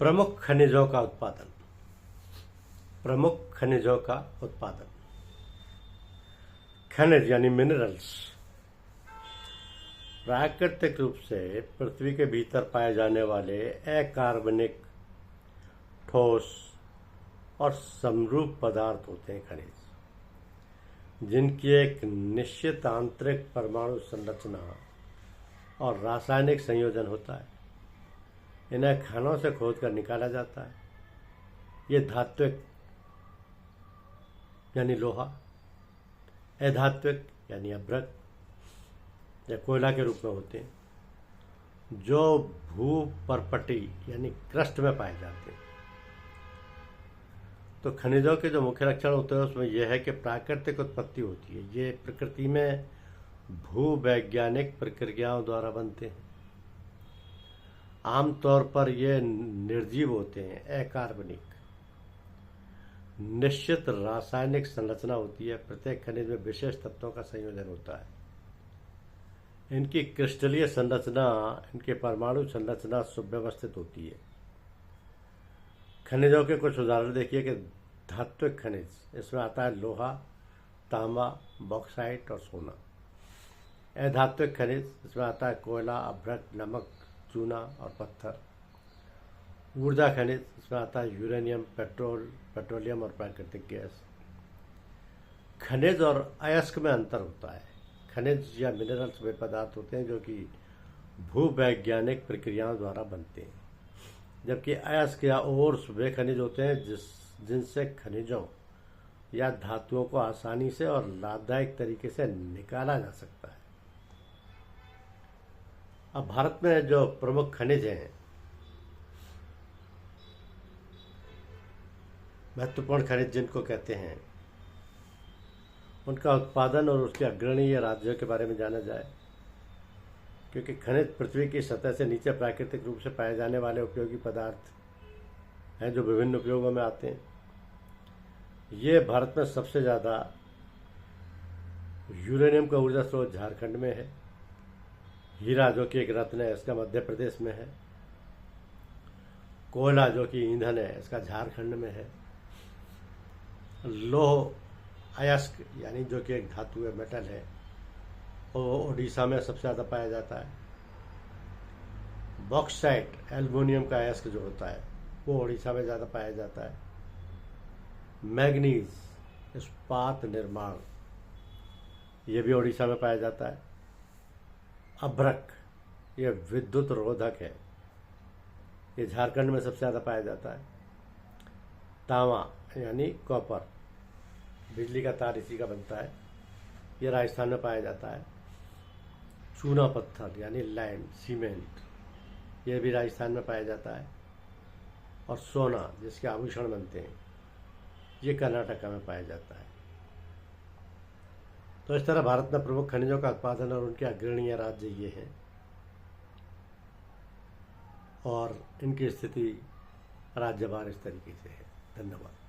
प्रमुख खनिजों का उत्पादन। प्रमुख खनिजों का उत्पादन। खनिज यानी मिनरल्स प्राकृतिक रूप से पृथ्वी के भीतर पाए जाने वाले अकार्बनिक, ठोस और समरूप पदार्थ होते हैं। खनिज जिनकी एक निश्चित आंतरिक परमाणु संरचना और रासायनिक संयोजन होता है, इन्हें खानों से खोदकर निकाला जाता है। ये धात्विक यानी लोहा, अधात्विक यानी अभ्रक या कोयला के रूप में होते हैं, जो भूपर्पटी यानी क्रस्ट में पाए जाते हैं। तो खनिजों के जो मुख्य लक्षण होते हैं उसमें यह है कि प्राकृतिक उत्पत्ति होती है। ये प्रकृति में भूवैज्ञानिक प्रक्रियाओं द्वारा बनते हैं। आमतौर पर ये निर्जीव होते हैं, अकार्बनिक। निश्चित रासायनिक संरचना होती है। प्रत्येक खनिज में विशेष तत्वों का संयोजन होता है। इनकी क्रिस्टलीय संरचना, इनके परमाणु संरचना सुव्यवस्थित होती है। खनिजों के कुछ उदाहरण देखिए कि धात्विक खनिज, इसमें आता है लोहा, तांबा, बॉक्साइट और सोना। अधात्विक खनिज, इसमें आता है कोयला, अभ्रक, नमक, चूना और पत्थर। ऊर्जा खनिज, इसमें आता है यूरेनियम, पेट्रोलियम और प्राकृतिक गैस। खनिज और अयस्क में अंतर होता है। खनिज या मिनरल्स वे पदार्थ होते हैं जो कि भूवैज्ञानिक प्रक्रियाओं द्वारा बनते हैं, जबकि अयस्क या ओर्स वे खनिज होते हैं जिनसे खनिजों या धातुओं को आसानी से और लाभदायक तरीके से निकाला जा सकता है। अब भारत में जो प्रमुख खनिज हैं, महत्वपूर्ण खनिज जिनको कहते हैं, उनका उत्पादन और उसके अग्रणीय राज्यों के बारे में जाना जाए। क्योंकि खनिज पृथ्वी की सतह से नीचे प्राकृतिक रूप से पाए जाने वाले उपयोगी पदार्थ हैं जो विभिन्न उपयोगों में आते हैं। ये भारत में सबसे ज़्यादा यूरेनियम का ऊर्जा स्रोत झारखंड में है। हीरा जो कि एक रत्न है, इसका मध्य प्रदेश में है। कोयला जो कि ईंधन है, इसका झारखंड में है। लौह अयस्क यानी जो कि एक धातु है, मेटल है, वो उड़ीसा में सबसे ज़्यादा पाया जाता है। बॉक्साइट एल्युमिनियम का अयस्क जो होता है वो उड़ीसा में ज़्यादा पाया जाता है। मैग्नीज इस्पात निर्माण, ये भी उड़ीसा में पाया जाता है। अभ्रक ये विद्युत रोधक है, ये झारखंड में सबसे ज़्यादा पाया जाता है। तांबा यानी कॉपर, बिजली का तार इसी का बनता है, ये राजस्थान में पाया जाता है। चूना पत्थर यानी लैंड सीमेंट, ये भी राजस्थान में पाया जाता है। और सोना जिसके आभूषण बनते हैं, ये कर्नाटक में पाया जाता है। तो इस तरह भारत में प्रमुख खनिजों का उत्पादन और उनके अग्रणीय राज्य ये हैं, और इनकी स्थिति राज्यवार इस तरीके से है। धन्यवाद।